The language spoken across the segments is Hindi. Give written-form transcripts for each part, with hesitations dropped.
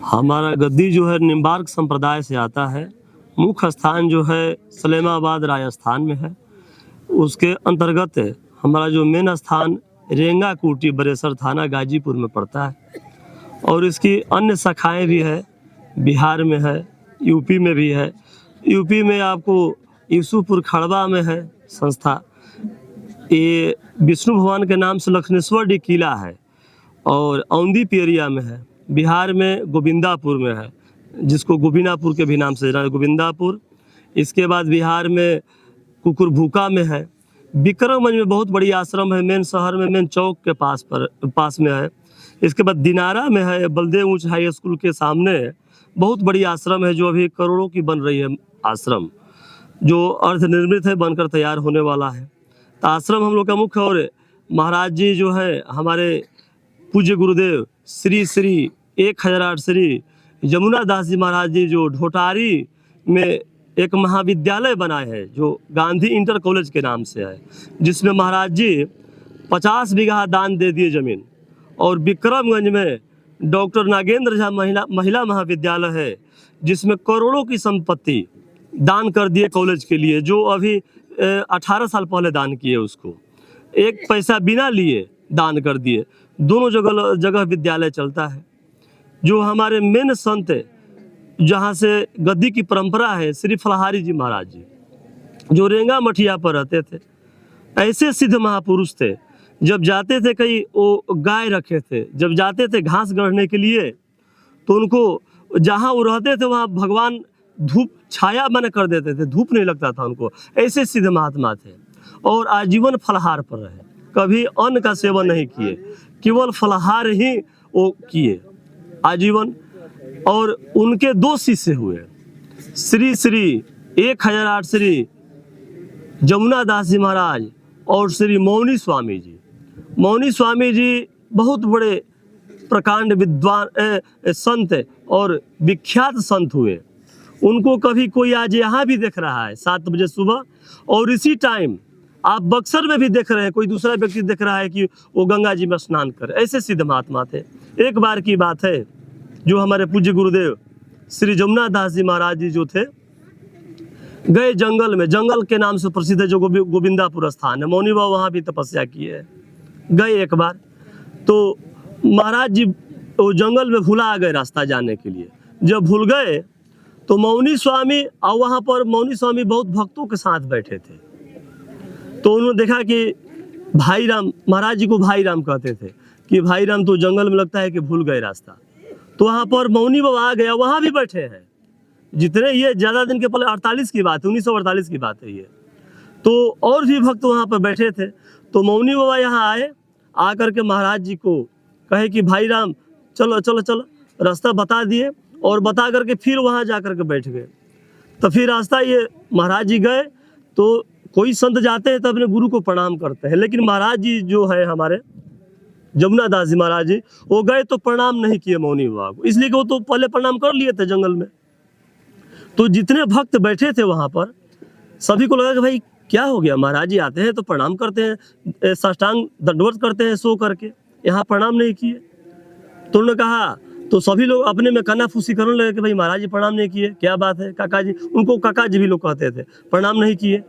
हमारा गद्दी जो है निम्बार्क संप्रदाय से आता है। मुख्य स्थान जो है सलेमाबाद राजस्थान में है। उसके अंतर्गत हमारा जो मेन स्थान रेंगाकुटी बरेसर थाना गाजीपुर में पड़ता है और इसकी अन्य शाखाएं भी है। बिहार में है, यूपी में भी है। यूपी में आपको यूसुफपुर खड़वा में है संस्था। ये विष्णु भगवान के नाम से लक्ष्मेश्वर किला है और औंदीप एरिया में है। बिहार में गोविंदापुर में है, जिसको गोविनापुर के भी नाम से जाना है, गोविंदापुर। इसके बाद बिहार में कुकुरभूका में है। विक्रमगंज में बहुत बड़ी आश्रम है, मेन शहर में, मेन चौक के पास में है। इसके बाद दिनारा में है, बलदेव उच्च हाई स्कूल के सामने बहुत बड़ी आश्रम है, जो अभी करोड़ों की बन रही है आश्रम, जो अर्धनिर्मित है, बनकर तैयार होने वाला है। तो आश्रम हम लोग का मुख्य। और महाराज जी जो है हमारे पूज्य गुरुदेव श्री श्री 1008 श्री यमुना दास जी महाराज जी, जो ढोटारी में एक महाविद्यालय बनाए हैं, जो गांधी इंटर कॉलेज के नाम से है, जिसमें महाराज जी 50 बीघा दान दे दिए जमीन। और विक्रमगंज में डॉक्टर नागेंद्र झा महिला महाविद्यालय है, जिसमें करोड़ों की संपत्ति दान कर दिए कॉलेज के लिए, जो अभी 18 साल पहले दान किए, उसको एक पैसा बिना लिए दान कर दिए। दोनों जगह विद्यालय चलता है। जो हमारे मेन संत है, जहाँ से गद्दी की परंपरा है, श्री फलहारी जी महाराज जी, जो रेंगा मठिया पर रहते थे, ऐसे सिद्ध महापुरुष थे। जब जाते थे कहीं, वो गाय रखे थे, जब जाते थे घास गढ़ने के लिए, तो उनको जहाँ वो रहते थे वहाँ भगवान धूप छाया बना कर देते थे, धूप नहीं लगता था उनको। ऐसे सिद्ध महात्मा थे और आजीवन फलाहार पर रहे, कभी अन्न का सेवन नहीं किए, केवल फलाहार ही वो किए आजीवन। और उनके 2 शिष्य हुए, श्री श्री 1008 श्री यमुना दास जी महाराज और श्री मौनी स्वामी जी। मौनी स्वामी जी बहुत बड़े प्रकांड विद्वान संत और विख्यात संत हुए। उनको कभी कोई आज यहाँ भी देख रहा है 7 बजे सुबह, और इसी टाइम आप बक्सर में भी देख रहे हैं, कोई दूसरा व्यक्ति देख रहा है कि वो गंगा जी में स्नान कर। ऐसे सिद्ध महात्मा थे। एक बार की बात है, जो हमारे पूज्य गुरुदेव श्री यमुना दास जी महाराज जी जो थे, गए जंगल में, जंगल के नाम से प्रसिद्ध है जो गोविंदापुर स्थान है, मौनी बाबा वहाँ भी तपस्या किए है। गए एक बार, तो महाराज जी वो जंगल में भुला गए रास्ता जाने के लिए। जब भूल गए तो मौनी स्वामी, और वहाँ पर मौनी स्वामी बहुत भक्तों के साथ बैठे थे, तो उन्होंने देखा कि भाई राम, महाराज जी को भाई राम कहते थे, कि भाई राम तो जंगल में लगता है कि भूल गए रास्ता। तो वहाँ पर मौनी बाबा आ गया, वहाँ भी बैठे हैं। जितने, ये ज़्यादा दिन के पहले 48 की बात है, 1948 की बात है ये। तो और भी भक्त वहाँ पर बैठे थे। तो मौनी बाबा यहाँ आए, आकर के महाराज जी को कहे कि भाई राम चलो चलो चलो, रास्ता बता दिए, और बता करके फिर वहाँ जा कर के बैठ गए। तो फिर रास्ता ये महाराज जी गए, तो कोई संत जाते हैं तो अपने गुरु को प्रणाम करते हैं, लेकिन महाराज जी जो है हमारे यमुना दास जी महाराज जी, वो गए तो प्रणाम नहीं किए मौनी बाबा को, इसलिए कि वो तो पहले प्रणाम कर लिए थे जंगल में। तो जितने भक्त बैठे थे वहाँ पर, सभी को लगा कि भाई क्या हो गया, महाराज जी आते हैं तो प्रणाम करते हैं, साष्टांग दंडवत करते हैं सो करके, यहाँ प्रणाम नहीं किए। तो उन्होंने कहा, तो सभी लोग अपने में कानाफूसी करने लगे कि भाई महाराज जी प्रणाम नहीं किए, क्या बात है काका जी, उनको काका जी भी लोग कहते थे, प्रणाम नहीं किए।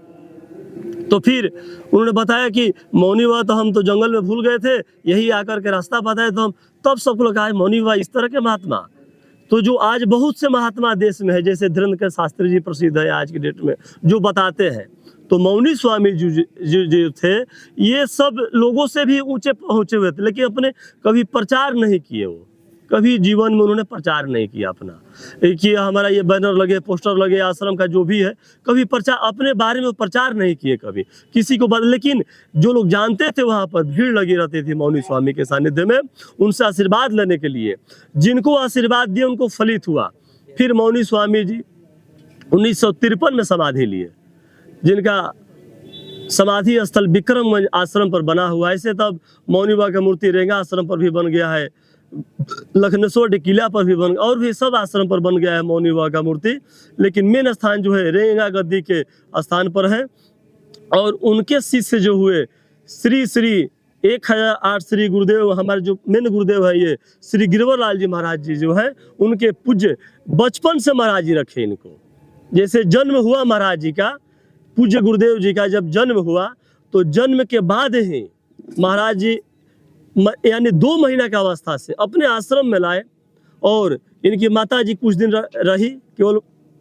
तो फिर उन्होंने बताया कि मौनी बाबा तो हम तो जंगल में भूल गए थे, यही आकर के रास्ता बताए तो हम, तब सबको लगा मौनी बाबा इस तरह के महात्मा। तो जो आज बहुत से महात्मा देश में है, जैसे धीरेन्द्र शास्त्री जी प्रसिद्ध है आज की डेट में, जो बताते हैं, तो मौनी स्वामी जो थे, ये सब लोगों से भी ऊंचे पहुंचे हुए थे, लेकिन अपने कभी प्रचार नहीं किए। वो कभी जीवन में उन्होंने प्रचार नहीं किया अपना, कि हमारा ये बैनर लगे, पोस्टर लगे, आश्रम का जो भी है, कभी प्रचार, अपने बारे में प्रचार नहीं किए कभी किसी को। लेकिन जो लोग जानते थे, वहाँ पर भीड़ लगी रहती थी मौनी स्वामी के सानिध्य में, उनसे आशीर्वाद लेने के लिए। जिनको आशीर्वाद दिए उनको फलित हुआ। फिर मौनी स्वामी जी 1953 में समाधि लिए, जिनका समाधि स्थल विक्रमगंज आश्रम पर बना हुआ है। ऐसे तब मौनी बाबा की मूर्ति रेंगा आश्रम पर भी बन गया है, लखनेश्वर किला पर भी बन, और भी सब आश्रम पर बन गया है मौनी बाबा का मूर्ति। लेकिन मेन स्थान जो है रेंगा गद्दी के स्थान पर है। और उनके शिष्य जो हुए श्री श्री 1008 श्री गुरुदेव, हमारे जो मेन गुरुदेव है ये श्री गिरवर लाल जी महाराज जी जो है, उनके पूज्य बचपन से महाराज जी रखे इनको। जैसे जन्म हुआ महाराज जी का, पूज्य गुरुदेव जी का जब जन्म हुआ तो जन्म के बाद ही महाराज जी यानी 2 महीना की अवस्था से अपने आश्रम में लाए और इनकी माता जी कुछ दिन रही केवल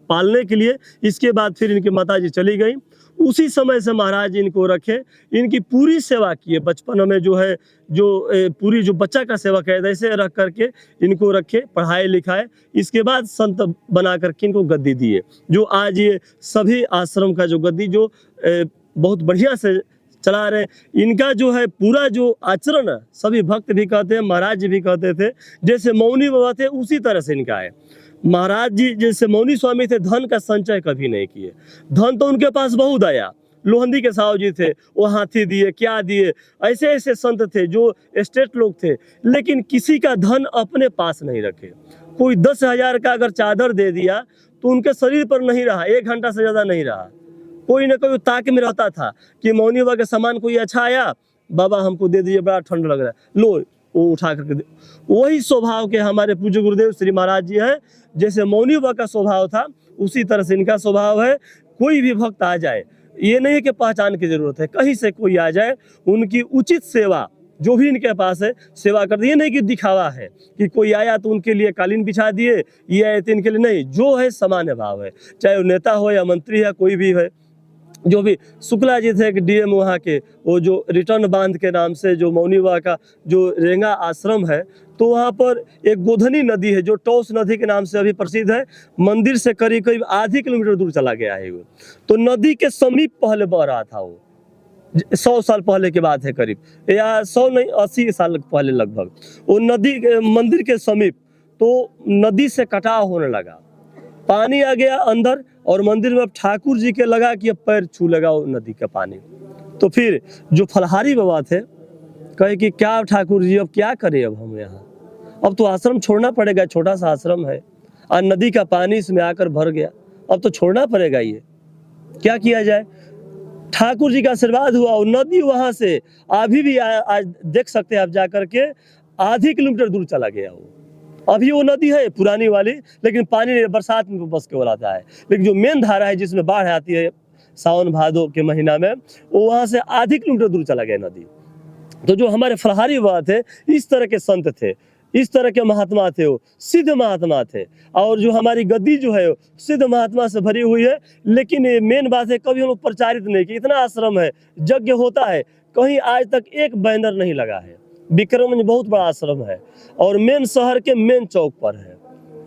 पालने के लिए। इसके बाद फिर इनकी माता जी चली गई। उसी समय से महाराज जी इनको रखे, इनकी पूरी सेवा किए। बचपन में जो है पूरी जो बच्चा का सेवा किया ऐसे रख करके इनको रखे, पढ़ाए लिखाए। इसके बाद संत बना करके इनको गद्दी दिए, जो आज ये सभी आश्रम का जो गद्दी जो बहुत बढ़िया से चला रहे। इनका जो है पूरा जो आचरण है, सभी भक्त भी कहते हैं, महाराज जी भी कहते थे, जैसे मौनी बाबा थे उसी तरह से इनका है। महाराज जी जैसे मौनी स्वामी थे, धन का संचय कभी नहीं किए। धन तो उनके पास बहुत आया, लोहंदी के साहु जी थे, वो हाथी दिए, क्या दिए, ऐसे ऐसे संत थे जो एस्टेट लोग थे, लेकिन किसी का धन अपने पास नहीं रखे। कोई 10,000 का अगर चादर दे दिया तो उनके शरीर पर नहीं रहा, 1 घंटा से ज्यादा नहीं रहा। कोई ना कोई ताक में रहता था कि मौनी बाबा का सामान कोई अच्छा आया, बाबा हमको दे दीजिए, बड़ा ठंड लग रहा है, लो वो उठा करके दे। वही स्वभाव के हमारे पूज्य गुरुदेव श्री महाराज जी हैं। जैसे मौनी बाबा का स्वभाव था उसी तरह से इनका स्वभाव है। कोई भी भक्त आ जाए, ये नहीं कि पहचान की जरूरत है, कहीं से कोई आ जाए, उनकी उचित सेवा जो भी इनके पास है सेवा कर दिए। नहीं कि दिखावा है कि कोई आया तो उनके लिए कालीन बिछा दिए, ये आए तो इनके लिए नहीं। जो है सामान्य भाव है, चाहे वो नेता हो या मंत्री है, कोई भी है। जो भी शुक्ला जी थे डीएम वहाँ के, वो जो रिटर्न बांध के नाम से जो मौनी बाबा का जो रेंगा आश्रम है, तो वहाँ पर एक गोधनी नदी है जो टौस नदी के नाम से अभी प्रसिद्ध है। मंदिर से करीब करीब आधी किलोमीटर दूर चला गया है वो। तो नदी के समीप पहले बह रहा था वो, 100 साल पहले की बात है करीब, या 100 नहीं 80 साल पहले लगभग। वो नदी मंदिर के समीप, तो नदी से कटाव होने लगा, पानी आ गया अंदर, और मंदिर में अब ठाकुर जी के लगा कि अब पैर छू लगा वो नदी का पानी। तो फिर जो फलहारी बाबा थे कहे कि क्या ठाकुर जी अब क्या करें, अब हम यहाँ, अब तो आश्रम छोड़ना पड़ेगा, छोटा सा आश्रम है और नदी का पानी इसमें आकर भर गया, अब तो छोड़ना पड़ेगा, ये क्या किया जाए। ठाकुर जी का आशीर्वाद हुआ और नदी वहां से अभी भी आज देख सकते हैं आप जाकर के, आधी किलोमीटर दूर चला गया वो। अभी वो नदी है पुरानी वाली, लेकिन पानी बरसात में बस केवल आता है, लेकिन जो मेन धारा है जिसमें बाढ़ आती है सावन भादो के महीना में, वो वहां से आधी किलोमीटर दूर चला गया नदी। तो जो हमारे फलहारी बाबा थे, इस तरह के संत थे, इस तरह के महात्मा थे, वो सिद्ध महात्मा थे। और जो हमारी गद्दी जो है सिद्ध महात्मा से भरी हुई है। लेकिन ये मेन बात है, कभी हम लोग प्रचारित नहीं किए। इतना आश्रम है, यज्ञ होता है, कहीं आज तक एक बैनर नहीं लगा है। विक्रमगंज बहुत बड़ा आश्रम है और मेन शहर के मेन चौक पर है,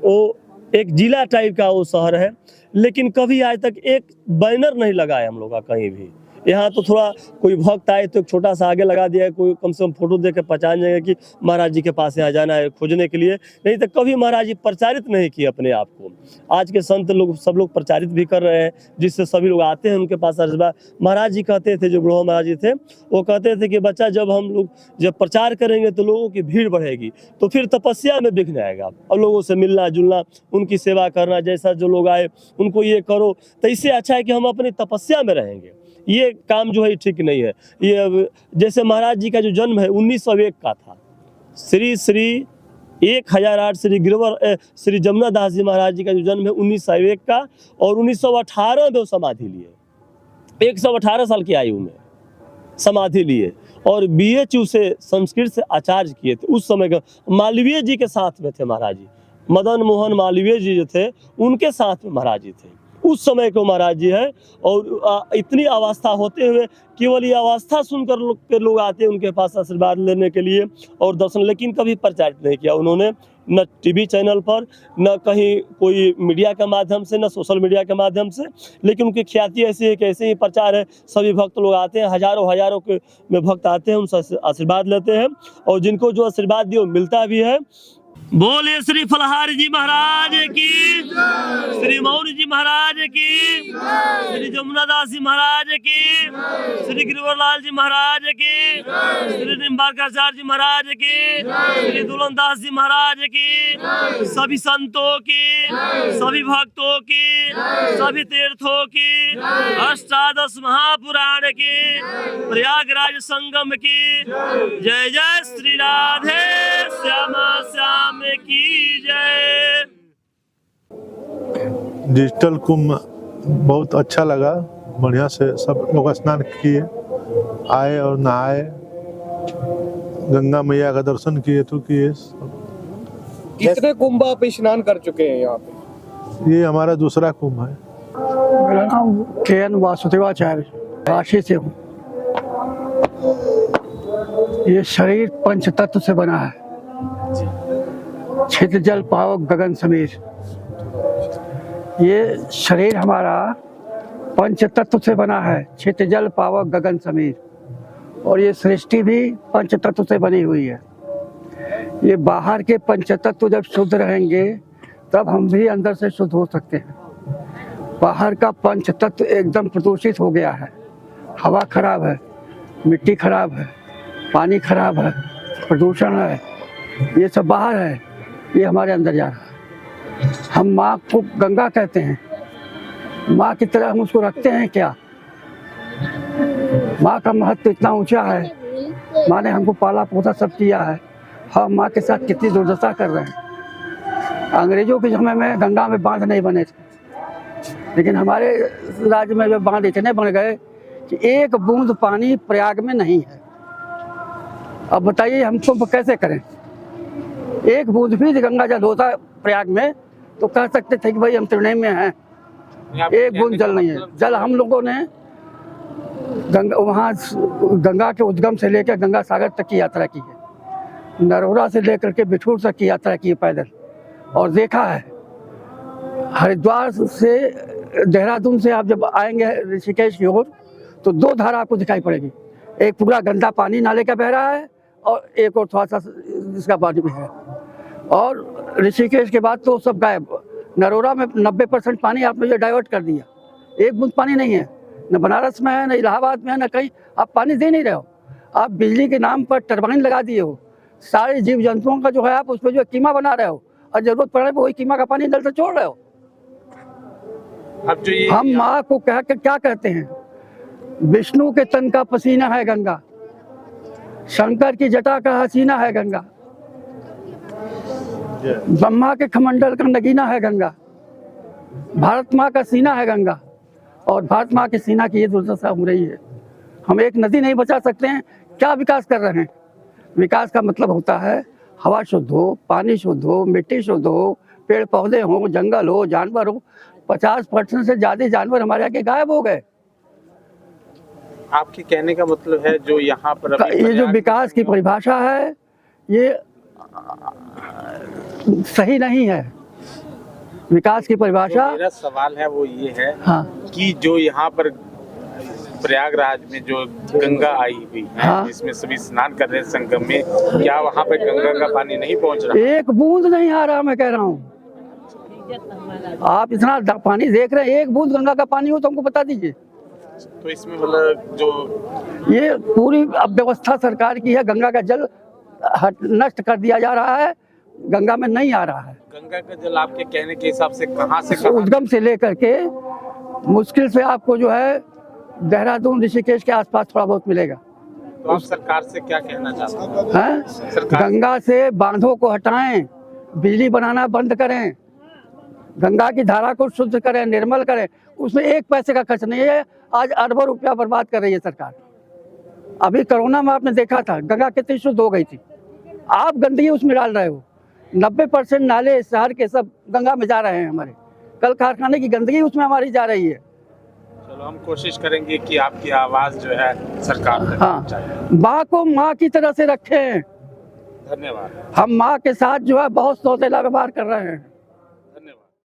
वो एक जिला टाइप का वो शहर है, लेकिन कभी आज तक एक बैनर नहीं लगा है हम लोग का कहीं भी। यहाँ तो थोड़ा कोई भक्त आए तो एक छोटा सा आगे लगा दिया है, कोई कम से कम फोटो देख के पहचान जाएगा कि महाराज जी के पास यहाँ जाना है खोजने के लिए, नहीं तो कभी महाराज जी प्रचारित नहीं किए अपने आप को। आज के संत लोग सब लोग प्रचारित भी कर रहे हैं, जिससे सभी लोग आते हैं उनके पास। महाराज जी कहते थे, जो बुढ़वा महाराज जी थे, वो कहते थे कि बच्चा जब हम लोग जब प्रचार करेंगे तो लोगों की भीड़ बढ़ेगी, तो फिर तपस्या में विघ्न आएगा। अब लोगों से मिलना जुलना, उनकी सेवा करना, जैसा जो लोग आए उनको ये करो, तो इससे अच्छा है कि हम अपनी तपस्या में रहेंगे। ये काम जो है ठीक नहीं है। ये जैसे महाराज जी का जो जन्म है 1901 का था, श्री 1008 श्री गिरवर श्री जमुना दास जी महाराज जी का जो जन्म है 1901 का, और 1918 में वो समाधि लिए, 118 साल की आयु में समाधि लिए, और BHU से संस्कृत से आचार्य किए थे। उस समय का मालवीय जी के साथ में थे महाराज जी, मदन मोहन मालवीय जी जो थे उनके साथ में महाराज जी थे उस समय को महाराज जी है। और इतनी अवस्था होते हुए केवल ये अवस्था सुनकर लोग आते हैं उनके पास आशीर्वाद लेने के लिए और दर्शन, लेकिन कभी प्रचारित नहीं किया उन्होंने, न टीवी चैनल पर, न कहीं कोई मीडिया के माध्यम से, न सोशल मीडिया के माध्यम से। लेकिन उनकी ख्याति ऐसी है कि ऐसे ही प्रचार है, सभी भक्त लोग आते हैं, हजारों के में भक्त आते हैं, उनसे आशीर्वाद लेते हैं, और जिनको जो आशीर्वाद दिए वो मिलता भी है। बोले श्री फलहारी जी महाराज की, श्री मौनी जी महाराज की, श्री जमुना दास जी महाराज की, श्री गिरवर लाल जी महाराज की, श्री निम्बारकाचार्य जी महाराज की, श्री दुल्हन दास जी महाराज की, सभी संतों की, सभी भक्तों की, सभी तीर्थों की अष्टादश महापुराण की, प्रयागराज संगम की जय। जय श्री राधे श्यामा श्याम की जय। डिजिटल कुंभ बहुत अच्छा लगा, बढ़िया से सब लोग स्नान किए, आए और नहाए, गंगा मैया का दर्शन किए तो किए। कितने कुंभ आप स्नान कर चुके हैं यहाँ पे? ये हमारा दूसरा कुंभ है। मेरा नाम के.एन. वासुदेवाचार्य, काशी से हूँ। ये शरीर पंच तत्व से बना है, छित जल पावक गगन समीर। ये शरीर हमारा पंच तत्व से बना है, छित जल पावक गगन समीर। और ये सृष्टि भी पंच तत्व से बनी हुई है। ये बाहर के पंच तत्व जब शुद्ध रहेंगे तब हम भी अंदर से शुद्ध हो सकते हैं। बाहर का पंच तत्व एकदम प्रदूषित हो गया है, हवा खराब है, मिट्टी खराब है, पानी खराब है, प्रदूषण है, ये सब बाहर है, ये हमारे अंदर जा रहा है। हम माँ को गंगा कहते हैं, माँ की तरह हम उसको रखते हैं क्या? माँ का महत्व इतना ऊंचा है, माँ ने हमको पाला पोसा सब किया है, हम माँ के साथ कितनी दुर्दशा कर रहे हैं। अंग्रेजों के समय में गंगा में बांध नहीं बने थे, लेकिन हमारे राज्य में जो बांध इतने बन गए कि एक बूंद पानी प्रयाग में नहीं है। अब बताइए हम कुंभ कैसे करें? एक बूंद भी गंगा जल होता प्रयाग में तो कह सकते थे कि भाई हम त्रिनेम में हैं। एक बूंद जल नहीं है। जल हम लोगों ने गंगा, वहाँ गंगा के उद्गम से लेकर गंगा सागर तक की यात्रा की है, नरोरा से लेकर के बिठूर तक की यात्रा की है पैदल, और देखा है। हरिद्वार से देहरादून से आप जब आएंगे ऋषिकेश की ओर तो दो धारा आपको दिखाई पड़ेगी, एक पूरा गंदा पानी नाले का बह रहा है और एक और थोड़ा सा इसका पानी भी है। और ऋषिकेश के बाद तो सब गायब। नरोरा में 90% पानी आपने जो डाइवर्ट कर दिया, एक बूंद पानी नहीं है, न बनारस में है, न इलाहाबाद में है, न कहीं आप पानी दे नहीं रहे हो। आप बिजली के नाम पर टरबाइन लगा दिए हो, सारे जीव जंतुओं का जो है आप उस पर जो कीमा बना रहे हो, और जरूरत पड़ने पर वही कीमा का पानी नल से छोड़ रहे हो। अब जो ये हम माँ को कह के क्या कहते हैं? विष्णु के तन का पसीना है गंगा, शंकर की जटा का हसीना है गंगा, ब्रह्मा के कमंडल का नगीना है गंगा, भारत माँ का सीना है गंगा, और भारत माँ के सीना की ये दुर्दशा हो रही है। हम एक नदी नहीं बचा सकते हैं, क्या विकास कर रहे हैं? विकास का मतलब होता है हवा शुद्ध हो, पानी शुद्ध हो, मिट्टी शुद्ध हो, पेड़ पौधे हो, जंगल हो, जानवर हो। 50% से ज्यादा जानवर हमारे आगे गायब हो गए। आपके कहने का मतलब है जो यहाँ पर ये जो विकास की परिभाषा है ये सही नहीं है। विकास की परिभाषा, मेरा सवाल है वो ये है हाँ, कि जो यहाँ पर प्रयागराज में जो गंगा आई हुई है, हाँ, जिसमें सभी स्नान कर रहे हैं संगम में, क्या वहाँ पे गंगा का पानी नहीं पहुँच रहा? एक बूंद नहीं आ रहा, मैं कह रहा हूँ। आप इतना पानी देख रहे हैं, एक बूंद गंगा का पानी हो तो हमको बता दीजिए। तो इसमें मतलब जो ये पूरी अब व्यवस्था सरकार की है, गंगा का जल नष्ट कर दिया जा रहा है, गंगा में नहीं आ रहा है। गंगा का जल आपके कहने के हिसाब से कहाँ से उद्गम से लेकर के मुश्किल से आपको जो है देहरादून ऋषिकेश के आसपास थोड़ा बहुत मिलेगा। तो आप सरकार से क्या कहना चाहते हैं? गंगा से बांधों को हटाएं, बिजली बनाना बंद करें, गंगा की धारा को शुद्ध करें, निर्मल करें। उसमें एक पैसे का खर्च नहीं है। आज अरबों रुपया बर्बाद कर रही है सरकार। अभी कोरोना में आपने देखा था गंगा कितनी शुद्ध हो गई थी, आप गंदगी उसमें डाल रहे हो। 90% नाले शहर के सब गंगा में जा रहे हैं हमारे, कल कारखाने की गंदगी उसमें हमारी जा रही है। चलो हम कोशिश करेंगे कि आपकी आवाज जो है सरकार तक हाँ, माँ को माँ की तरह से रखें। धन्यवाद। हम माँ के साथ जो है बहुत सौतेला व्यवहार कर रहे हैं।